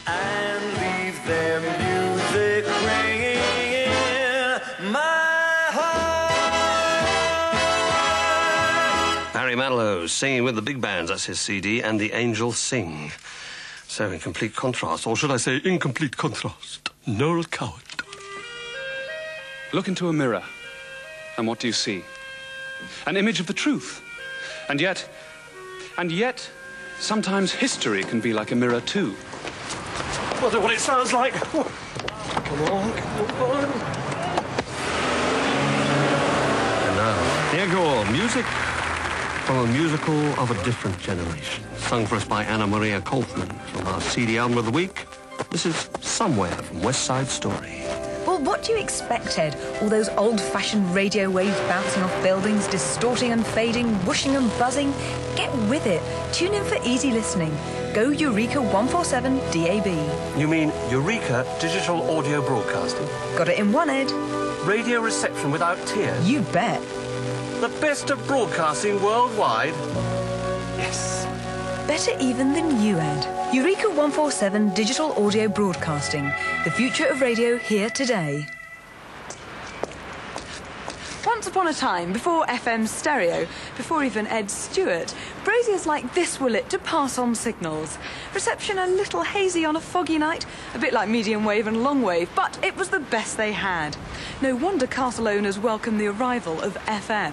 and leave their music ringing in my heart. Barry Manilow singing with the big bands, that's his CD, and The Angels Sing. So in complete contrast, or should I say in complete contrast, Noel Coward. Look into a mirror, and what do you see? An image of the truth. And yet, sometimes history can be like a mirror too. Well, that's what it sounds like. Come on. And now, here go all music from a musical of a different generation. Sung for us by Anna Maria Kaufman from our CD album of the week. This is Somewhere from West Side Story. Well, what do you expect, Ed? All those old-fashioned radio waves bouncing off buildings, distorting and fading, whooshing and buzzing? Get with it. Tune in for easy listening. Go Eureka 147 DAB. You mean Eureka Digital Audio Broadcasting? Got it in one, Ed. Radio reception without tears? You bet. The best of broadcasting worldwide? Yes. Better even than you, Ed. Eureka 147 Digital Audio Broadcasting. The future of radio here today. Once upon a time, before FM stereo, before even Ed Stewart, braziers like this were lit to pass on signals. Reception a little hazy on a foggy night, a bit like medium wave and long wave, but it was the best they had. No wonder castle owners welcomed the arrival of FM.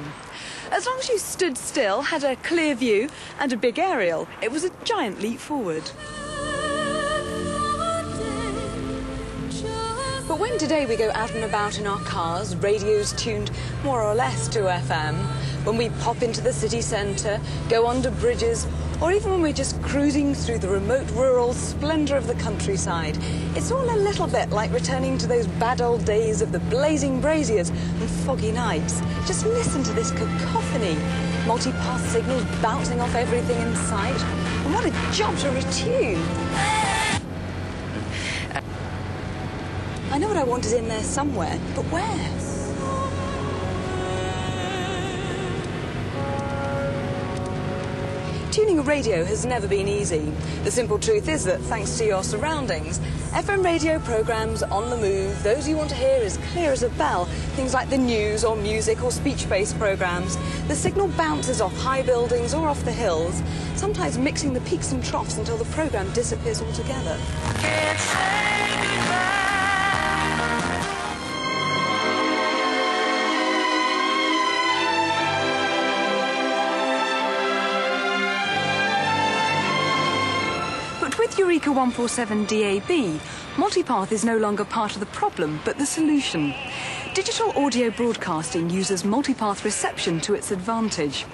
As long as you stood still, had a clear view and a big aerial, it was a giant leap forward. But when today we go out and about in our cars, radios tuned more or less to FM, when we pop into the city centre, go under bridges, or even when we're just cruising through the remote rural splendour of the countryside, it's all a little bit like returning to those bad old days of the blazing braziers and foggy nights. Just listen to this cacophony. Multi-path signals bouncing off everything in sight. And what a job to retune. I know what I want is in there somewhere, but where? Tuning a radio has never been easy. The simple truth is that thanks to your surroundings, FM radio programmes on the move, those you want to hear as clear as a bell, things like the news or music or speech-based programmes, the signal bounces off high buildings or off the hills, sometimes mixing the peaks and troughs until the programme disappears altogether. Can't say goodbye. With Eureka 147 DAB, multipath is no longer part of the problem, but the solution. Digital audio broadcasting uses multipath reception to its advantage.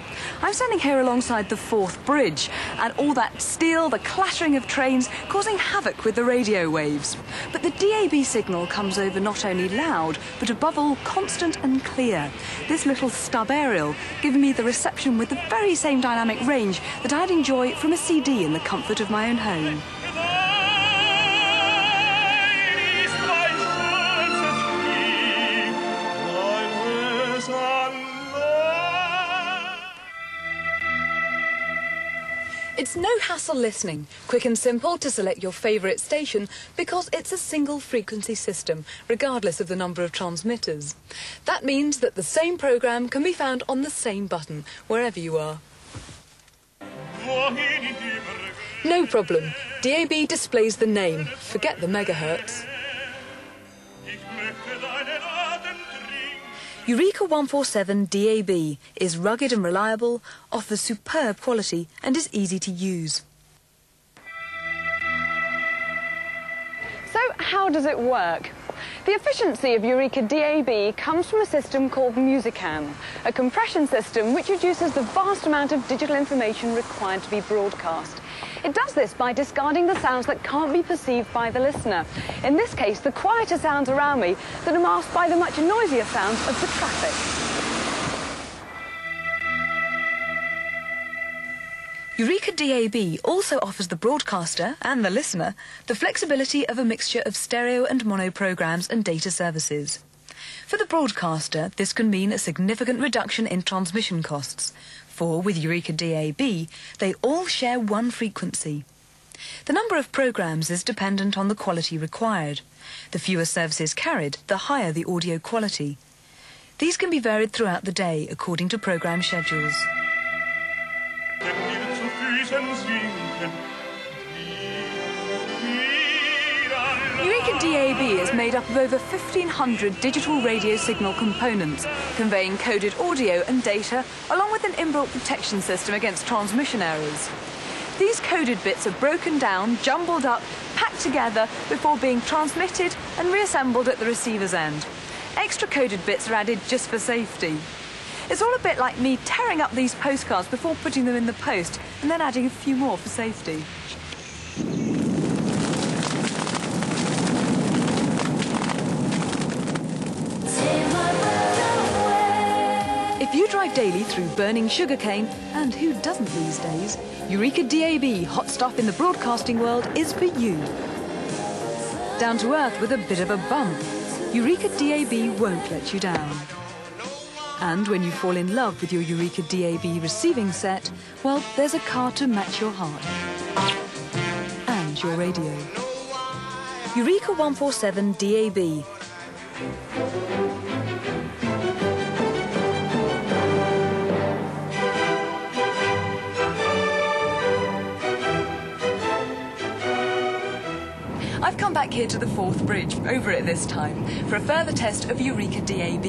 I'm standing here alongside the Forth Bridge, and all that steel, the clattering of trains, causing havoc with the radio waves. But the DAB signal comes over not only loud, but above all constant and clear. This little stub aerial giving me the reception with the very same dynamic range that I'd enjoy from a CD in the comfort of my own home. It's no hassle listening, quick and simple to select your favourite station because it's a single frequency system, regardless of the number of transmitters. That means that the same programme can be found on the same button, wherever you are. No problem. DAB displays the name. Forget the megahertz. Eureka 147 DAB is rugged and reliable, offers superb quality and is easy to use. So how does it work? The efficiency of Eureka DAB comes from a system called Musicam, a compression system which reduces the vast amount of digital information required to be broadcast. It does this by discarding the sounds that can't be perceived by the listener. In this case, the quieter sounds around me that are masked by the much noisier sounds of the traffic. Eureka DAB also offers the broadcaster and the listener the flexibility of a mixture of stereo and mono programs and data services. For the broadcaster, this can mean a significant reduction in transmission costs. For with Eureka DAB, they all share one frequency. The number of programmes is dependent on the quality required. The fewer services carried, the higher the audio quality. These can be varied throughout the day according to programme schedules. Eureka DAB is made up of over 1,500 digital radio signal components, conveying coded audio and data, along with an inbuilt protection system against transmission errors. These coded bits are broken down, jumbled up, packed together before being transmitted and reassembled at the receiver's end. Extra coded bits are added just for safety. It's all a bit like me tearing up these postcards before putting them in the post and then adding a few more for safety. If you drive daily through burning sugarcane, and who doesn't these days, Eureka DAB, hot stuff in the broadcasting world, is for you. Down to earth with a bit of a bump, Eureka DAB won't let you down. And when you fall in love with your Eureka DAB receiving set, well, there's a car to match your heart. And your radio. Eureka 147 DAB. I've come back here to the Forth Bridge, over it this time, for a further test of Eureka DAB.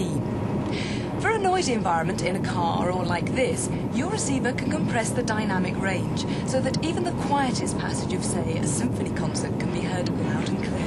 For a noisy environment in a car or like this, your receiver can compress the dynamic range so that even the quietest passage of, say, a symphony concert can be heard loud and clear.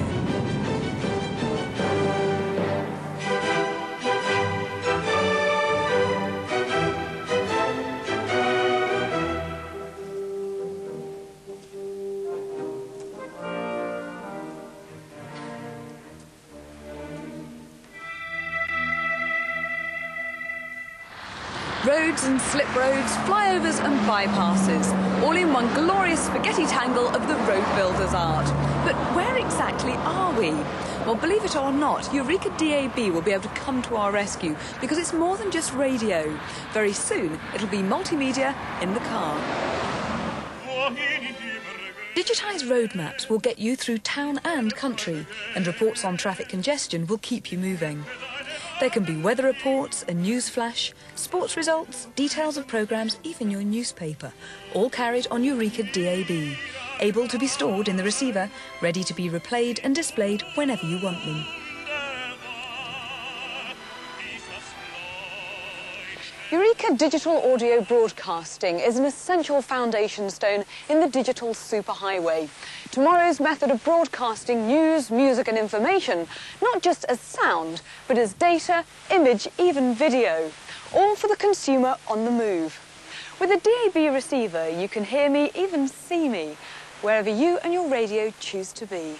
Roads and slip roads, flyovers and bypasses, all in one glorious spaghetti tangle of the road builder's art. But where exactly are we? Well, believe it or not, Eureka DAB will be able to come to our rescue because it's more than just radio. Very soon, it'll be multimedia in the car. Digitised road maps will get you through town and country, and reports on traffic congestion will keep you moving. There can be weather reports, a news flash, sports results, details of programmes, even your newspaper, all carried on Eureka DAB, able to be stored in the receiver, ready to be replayed and displayed whenever you want them. Eureka Digital Audio Broadcasting is an essential foundation stone in the digital superhighway. Tomorrow's method of broadcasting news, music and information, not just as sound, but as data, image, even video, all for the consumer on the move. With a DAB receiver, you can hear me, even see me, wherever you and your radio choose to be.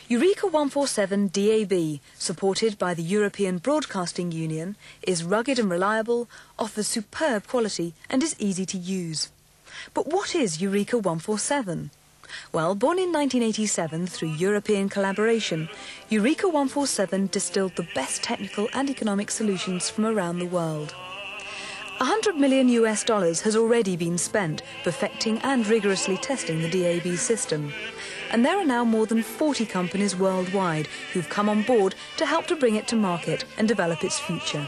Eureka 147 DAB, supported by the European Broadcasting Union, is rugged and reliable, offers superb quality and is easy to use. But what is Eureka 147? Well, born in 1987 through European collaboration, Eureka 147 distilled the best technical and economic solutions from around the world. $100 million has already been spent perfecting and rigorously testing the DAB system. And there are now more than 40 companies worldwide who've come on board to help to bring it to market and develop its future.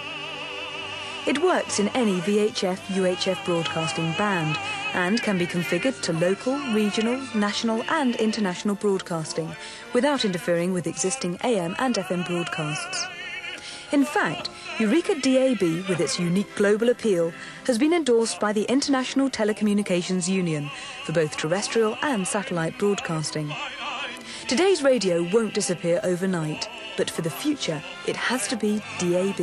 It works in any VHF, UHF broadcasting band and can be configured to local, regional, national and international broadcasting without interfering with existing AM and FM broadcasts. In fact, Eureka DAB, with its unique global appeal, has been endorsed by the International Telecommunications Union for both terrestrial and satellite broadcasting. Today's radio won't disappear overnight, but for the future, it has to be DAB.